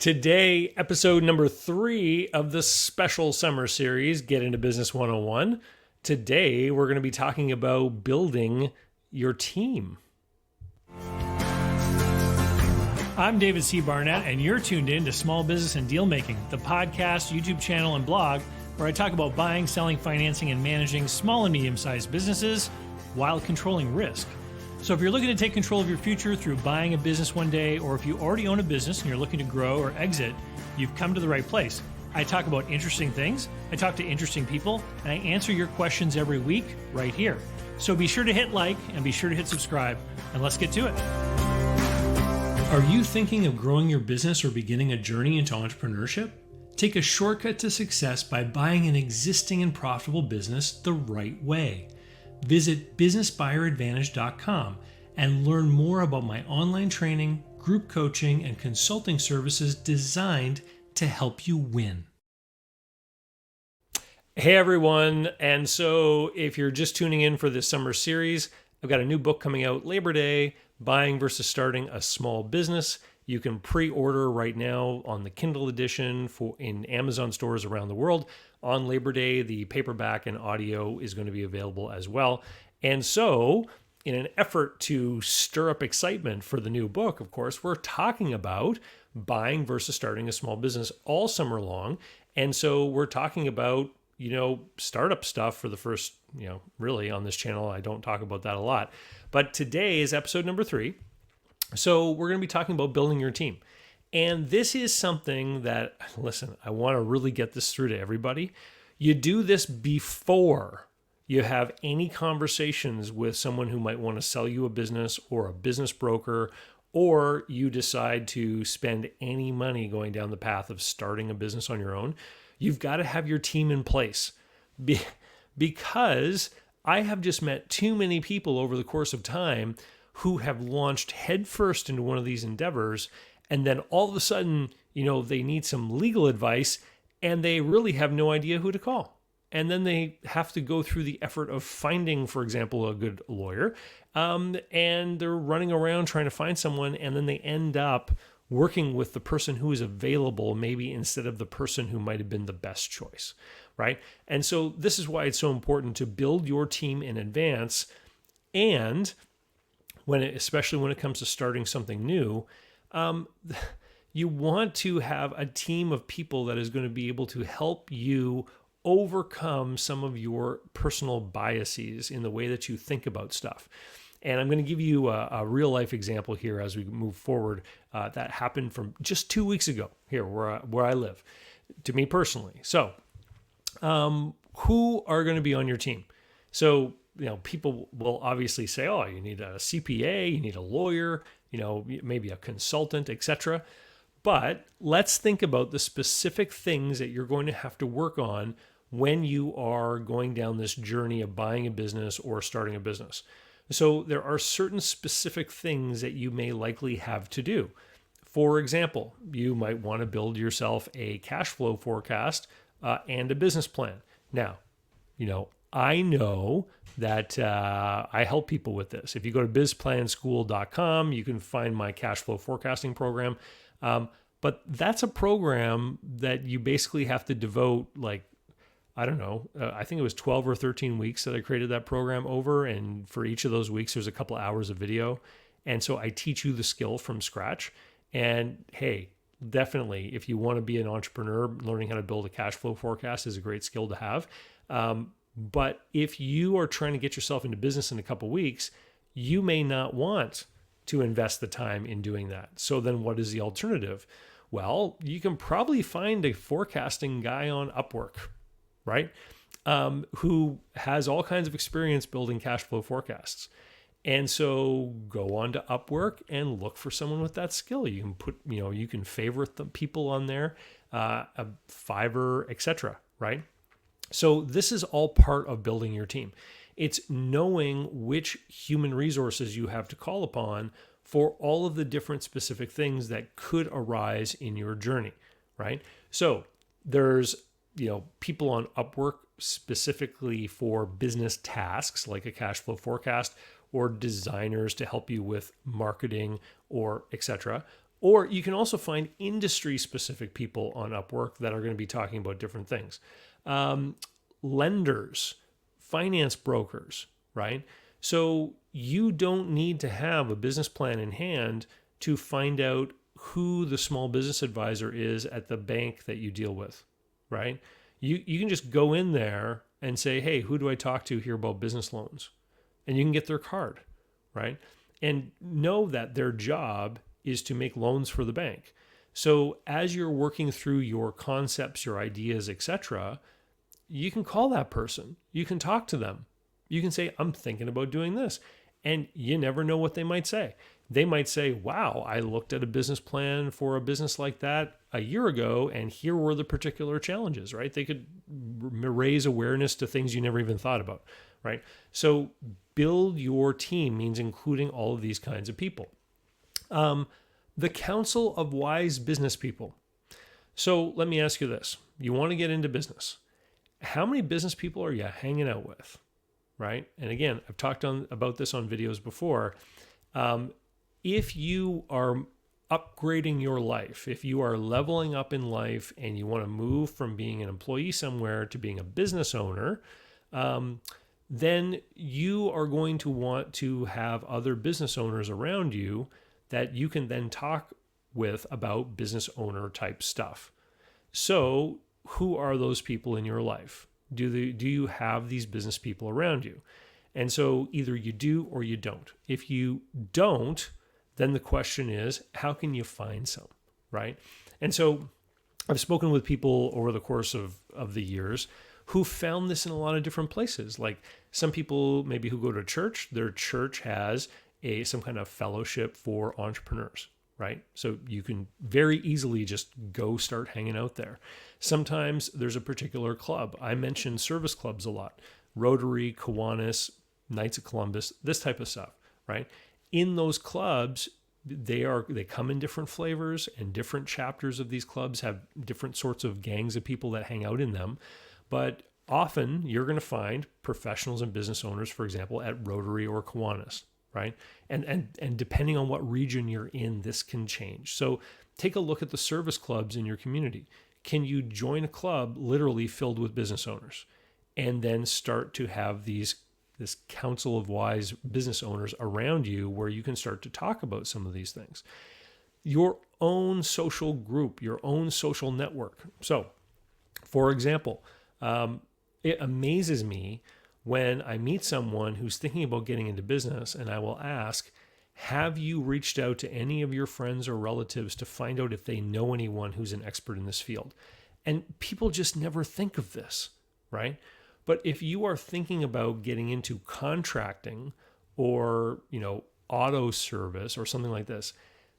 Today, episode number 3 of the special summer series, Get Into Business 101. Today, we're going to be talking about building your team. I'm David C Barnett, and you're tuned in to Small Business and Deal Making, the podcast, YouTube channel, and blog where I talk about buying, selling, financing, and managing small and medium-sized businesses while controlling risk. So if you're looking to take control of your future through buying a business one day, or if you already own a business and you're looking to grow or exit, you've come to the right place. I talk about interesting things, I talk to interesting people, and I answer your questions every week right here. So be sure to hit like and be sure to hit subscribe, and let's get to it. Are you thinking of growing your business or beginning a journey into entrepreneurship? Take a shortcut to success by buying an existing and profitable business the right way. Visit businessbuyeradvantage.com and learn more about my online training, group coaching, and consulting services designed to help you win. Hey everyone, and so if you're just tuning in for this summer series, I've got a new book coming out Labor Day, Buying versus Starting a Small Business. You can pre-order right now on the Kindle edition in Amazon stores around the world. On Labor Day, the paperback and audio is going to be available as well. And so, in an effort to stir up excitement for the new book, of course, we're talking about buying versus starting a small business all summer long. And so we're talking about, startup stuff for the first, really on this channel. I don't talk about that a lot. But today is episode number 3. So we're going to be talking about building your team. And this is something that, listen, I want to really get this through to everybody. You do this before you have any conversations with someone who might want to sell you a business or a business broker, or you decide to spend any money going down the path of starting a business on your own. You've got to have your team in place because I have just met too many people over the course of time who have launched headfirst into one of these endeavors, and then all of a sudden, they need some legal advice, and they really have no idea who to call. And then they have to go through the effort of finding, for example, a good lawyer, and they're running around trying to find someone, and then they end up working with the person who is available, maybe instead of the person who might have been the best choice, right? And so this is why it's so important to build your team in advance, and especially when it comes to starting something new, you want to have a team of people that is going to be able to help you overcome some of your personal biases in the way that you think about stuff. And I'm going to give you a real life example here as we move forward that happened from just 2 weeks ago here where I live, to me personally. So who are going to be on your team? So people will obviously say, oh, you need a CPA, you need a lawyer, maybe a consultant, etc. But let's think about the specific things that you're going to have to work on when you are going down this journey of buying a business or starting a business. So there are certain specific things that you may likely have to do. For example, you might want to build yourself a cash flow forecast and a business plan. Now, I know that I help people with this. If you go to bizplanschool.com, you can find my cash flow forecasting program. But that's a program that you basically have to devote I think it was 12 or 13 weeks that I created that program over. And for each of those weeks, there's a couple hours of video. And so I teach you the skill from scratch. And hey, definitely, if you want to be an entrepreneur, learning how to build a cash flow forecast is a great skill to have. But if you are trying to get yourself into business in a couple weeks, you may not want to invest the time in doing that. So then what is the alternative? Well, you can probably find a forecasting guy on Upwork, right? Who has all kinds of experience building cash flow forecasts. And so go on to Upwork and look for someone with that skill. You can put, you can favorite the people on there, a Fiverr, etc., right? So this is all part of building your team. It's knowing which human resources you have to call upon for all of the different specific things that could arise in your journey, right? So there's, people on Upwork specifically for business tasks like a cash flow forecast, or designers to help you with marketing or etc. Or you can also find industry-specific people on Upwork that are going to be talking about different things. Lenders, finance brokers, right? So you don't need to have a business plan in hand to find out who the small business advisor is at the bank that you deal with, right? You can just go in there and say, hey, who do I talk to here about business loans? And you can get their card, right? And know that their job is to make loans for the bank. So as you're working through your concepts, your ideas, etc., you can call that person. You can talk to them. You can say, I'm thinking about doing this. And you never know what they might say. They might say, wow, I looked at a business plan for a business like that a year ago, and here were the particular challenges, right? They could raise awareness to things you never even thought about, right? So build your team means including all of these kinds of people. The Council of Wise Business People. So let me ask you this. You want to get into business. How many business people are you hanging out with, right? And again, I've talked about this on videos before. If you are upgrading your life, if you are leveling up in life and you want to move from being an employee somewhere to being a business owner, then you are going to want to have other business owners around you that you can then talk with about business owner type stuff. So who are those people in your life? Do you have these business people around you? And so either you do or you don't. If you don't, then the question is, how can you find some, right? And so I've spoken with people over the course of the years who found this in a lot of different places. Like some people maybe who go to church, their church has some kind of fellowship for entrepreneurs, right? So you can very easily just go start hanging out there. Sometimes there's a particular club. I mention service clubs a lot. Rotary, Kiwanis, Knights of Columbus, this type of stuff, right? In those clubs, they come in different flavors, and different chapters of these clubs have different sorts of gangs of people that hang out in them. But often you're going to find professionals and business owners, for example, at Rotary or Kiwanis, right? And depending on what region you're in, this can change. So take a look at the service clubs in your community. Can you join a club literally filled with business owners and then start to have this council of wise business owners around you where you can start to talk about some of these things? Your own social group, your own social network. So, for example, it amazes me when I meet someone who's thinking about getting into business and I will ask, have you reached out to any of your friends or relatives to find out if they know anyone who's an expert in this field? And people just never think of this, right? But if you are thinking about getting into contracting or, auto service or something like this,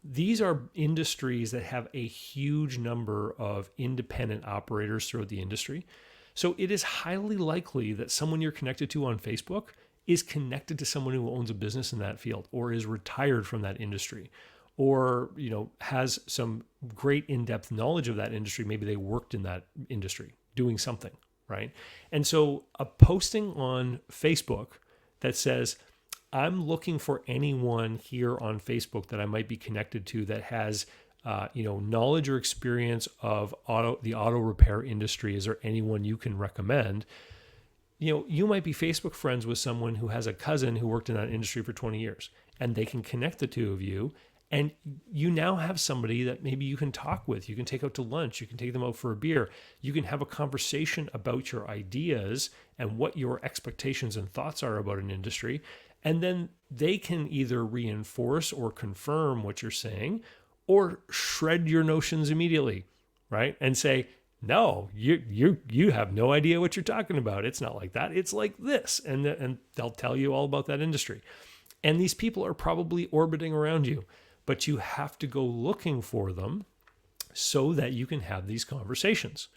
these are industries that have a huge number of independent operators throughout the industry. So it is highly likely that someone you're connected to on Facebook is connected to someone who owns a business in that field or is retired from that industry or, has some great in-depth knowledge of that industry. Maybe they worked in that industry doing something, right? And so a posting on Facebook that says, I'm looking for anyone here on Facebook that I might be connected to that has knowledge or experience of the auto repair industry. Is there anyone you can recommend? You might be Facebook friends with someone who has a cousin who worked in that industry for 20 years, and they can connect the two of you. And you now have somebody that maybe you can talk with. You can take out to lunch. You can take them out for a beer. You can have a conversation about your ideas and what your expectations and thoughts are about an industry. And then they can either reinforce or confirm what you're saying or shred your notions immediately, right? And say, no, you have no idea what you're talking about. It's not like that. It's like this. And they'll tell you all about that industry. And these people are probably orbiting around you, but you have to go looking for them so that you can have these conversations.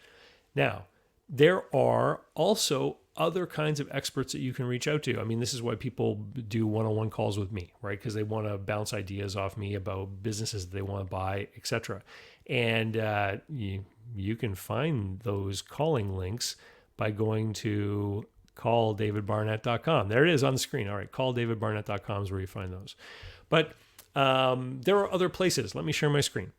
Now, there are also other kinds of experts that you can reach out to. I mean, this is why people do one-on-one calls with me, right? Because they want to bounce ideas off me about businesses that they want to buy, etc. And you can find those calling links by going to calldavidbarnett.com. There it is on the screen. All right, calldavidbarnett.com is where you find those. But There are other places. Let me share my screen.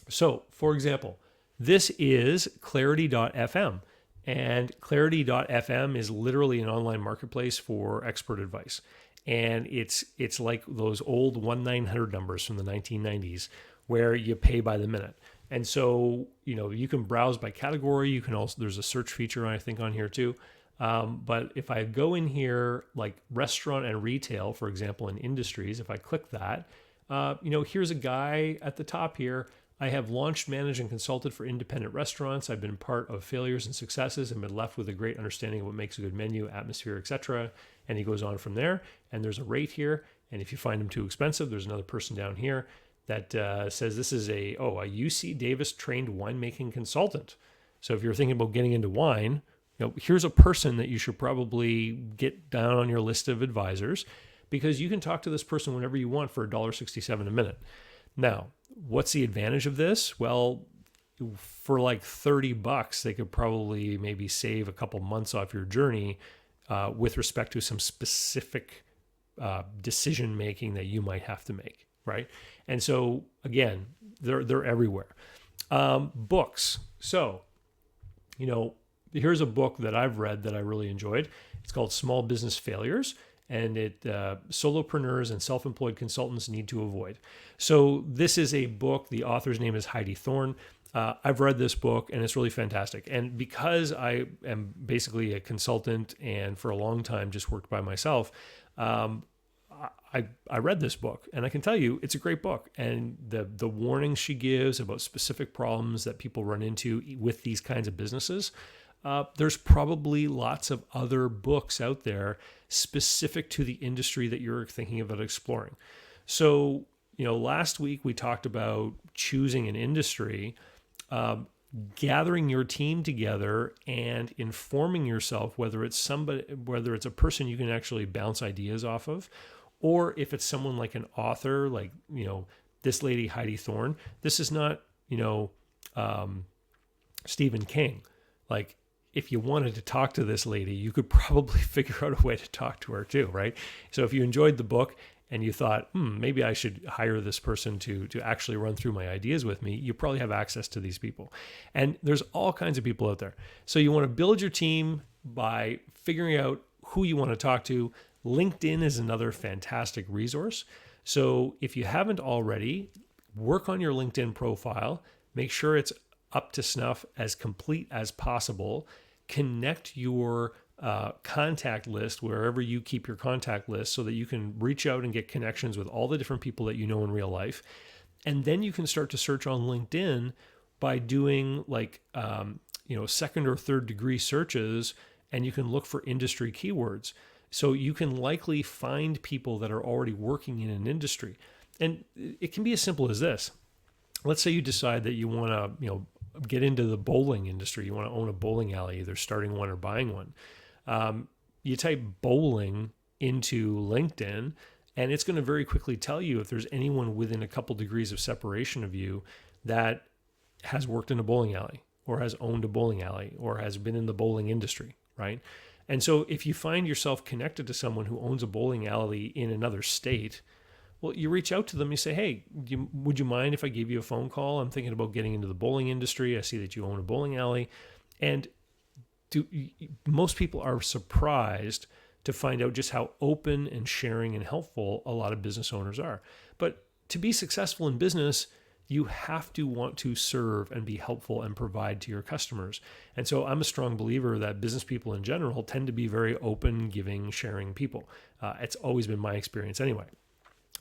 So, for example, this is clarity.fm. And clarity.fm is literally an online marketplace for expert advice. And it's like those old 1-900 numbers from the 1990s where you pay by the minute. And so, you can browse by category. You can also, there's a search feature, I think, on here too. But if I go in here, like restaurant and retail, for example, in industries, if I click that, here's a guy at the top here. I have launched, managed, and consulted for independent restaurants. I've been part of failures and successes and been left with a great understanding of what makes a good menu, atmosphere, etc. And he goes on from there. And there's a rate here. And if you find them too expensive, there's another person down here that says this is a UC Davis trained winemaking consultant. So if you're thinking about getting into wine, here's a person that you should probably get down on your list of advisors, because you can talk to this person whenever you want for $1.67 a minute. Now, what's the advantage of this? Well, for like $30, they could probably maybe save a couple months off your journey with respect to some specific decision making that you might have to make, right? And so again, they're everywhere. Books. So, here's a book that I've read that I really enjoyed. It's called Small Business Failures, and solopreneurs and self-employed consultants need to avoid. So this is a book. The author's name is Heidi Thorne. I've read this book, and it's really fantastic. And because I am basically a consultant and for a long time just worked by myself, I read this book, and I can tell you it's a great book. And the warnings she gives about specific problems that people run into with these kinds of businesses, there's probably lots of other books out there specific to the industry that you're thinking about exploring. So, last week we talked about choosing an industry, gathering your team together and informing yourself whether it's a person you can actually bounce ideas off of, or if it's someone like an author, like, this lady, Heidi Thorne. This is not, Stephen King. Like, if you wanted to talk to this lady, you could probably figure out a way to talk to her too, right? So if you enjoyed the book and you thought, maybe I should hire this person to actually run through my ideas with me, you probably have access to these people. And there's all kinds of people out there. So you want to build your team by figuring out who you want to talk to. LinkedIn is another fantastic resource. So if you haven't already, work on your LinkedIn profile, make sure it's up to snuff, as complete as possible. Connect your contact list wherever you keep your contact list so that you can reach out and get connections with all the different people that you know in real life. And then you can start to search on LinkedIn by doing like, second or third degree searches, and you can look for industry keywords. So you can likely find people that are already working in an industry. And it can be as simple as this. Let's say you decide that you want to, get into the bowling industry. You want to own a bowling alley, either starting one or buying one. You type bowling into LinkedIn, and it's going to very quickly tell you if there's anyone within a couple degrees of separation of you that has worked in a bowling alley or has owned a bowling alley or has been in the bowling industry, right? And so if you find yourself connected to someone who owns a bowling alley in another state, well, you reach out to them, you say, hey, would you mind if I gave you a phone call? I'm thinking about getting into the bowling industry. I see that you own a bowling alley. And most people are surprised to find out just how open and sharing and helpful a lot of business owners are. But to be successful in business, you have to want to serve and be helpful and provide to your customers. And so I'm a strong believer that business people in general tend to be very open, giving, sharing people. It's always been my experience anyway.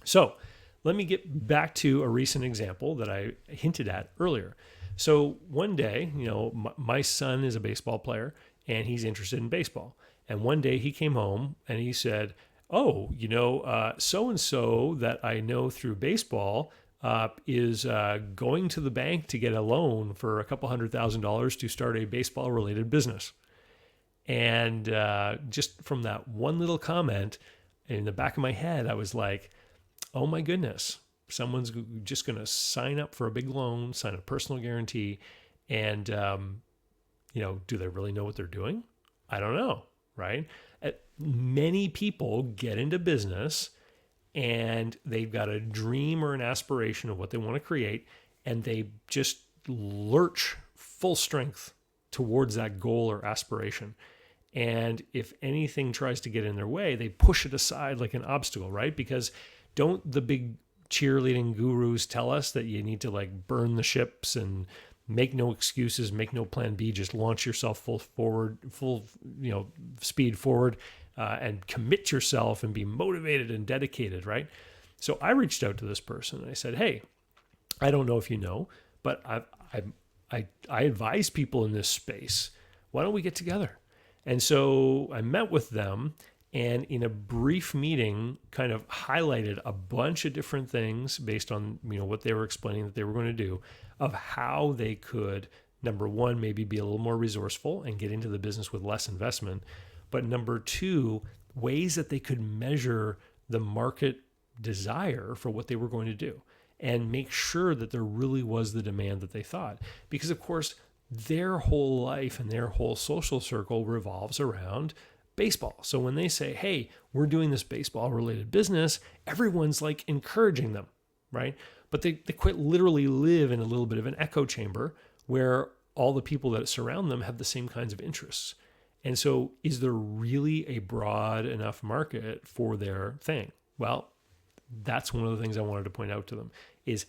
So let me get back to a recent example that I hinted at earlier. So one day, my son is a baseball player and he's interested in baseball. And one day he came home and he said, oh, so-and-so that I know through baseball is going to the bank to get a loan for $200,000 to start a baseball related business. And just from that one little comment in the back of my head, I was like, oh my goodness, someone's just going to sign up for a big loan, sign a personal guarantee. And, do they really know what they're doing? I don't know, right? Many people get into business and they've got a dream or an aspiration of what they want to create, and they just lurch full strength towards that goal or aspiration. And if anything tries to get in their way, they push it aside like an obstacle, right? Because don't the big cheerleading gurus tell us that you need to like burn the ships and make no excuses, make no plan B, just launch yourself full speed forward, and commit yourself and be motivated and dedicated, right? So I reached out to this person and I said, hey, I don't know if you know, but I advise people in this space. Why don't we get together? And so I met with them, and in a brief meeting kind of highlighted a bunch of different things based on, what they were explaining that they were going to do, of how they could, number one, maybe be a little more resourceful and get into the business with less investment. But number two, ways that they could measure the market desire for what they were going to do and make sure that there really was the demand that they thought. Because of course, their whole life and their whole social circle revolves around baseball. So when they say, hey, we're doing this baseball related business, everyone's like encouraging them, right? But they quite literally live in a little bit of an echo chamber where all the people that surround them have the same kinds of interests. And so is there really a broad enough market for their thing? Well, that's one of the things I wanted to point out to them, is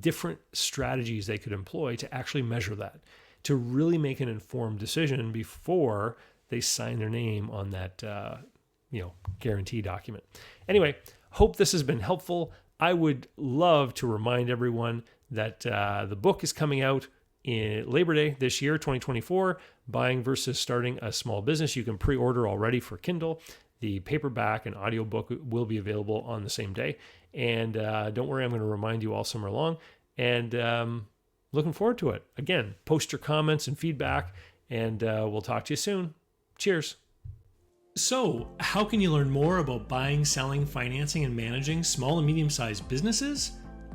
different strategies they could employ to actually measure that, to really make an informed decision before they sign their name on that, guarantee document. Anyway, hope this has been helpful. I would love to remind everyone that the book is coming out in Labor Day this year, 2024, Buying versus Starting a Small Business. You can pre-order already for Kindle. The paperback and audiobook will be available on the same day. And don't worry, I'm going to remind you all summer long. And looking forward to it. Again, post your comments and feedback, and we'll talk to you soon. Cheers. So, how can you learn more about buying, selling, financing, and managing small and medium-sized businesses?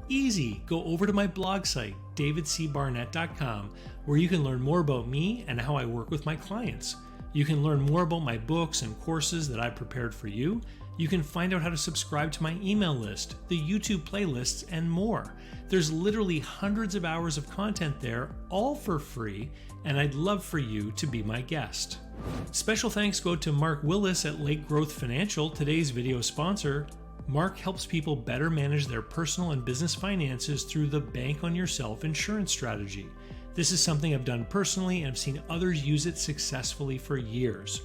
Easy. Go over to my blog site, davidcbarnett.com, where you can learn more about me and how I work with my clients. You can learn more about my books and courses that I've prepared for you. You can find out how to subscribe to my email list, the YouTube playlists, and more. There's literally hundreds of hours of content there, all for free, and I'd love for you to be my guest. Special thanks go to Mark Willis at Lake Growth Financial, today's video sponsor. Mark helps people better manage their personal and business finances through the Bank on Yourself insurance strategy. This is something I've done personally, and I've seen others use it successfully for years.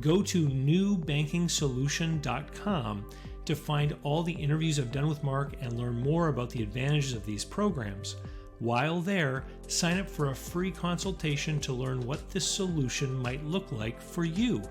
Go to newbankingsolution.com to find all the interviews I've done with Mark and learn more about the advantages of these programs. While there, sign up for a free consultation to learn what this solution might look like for you.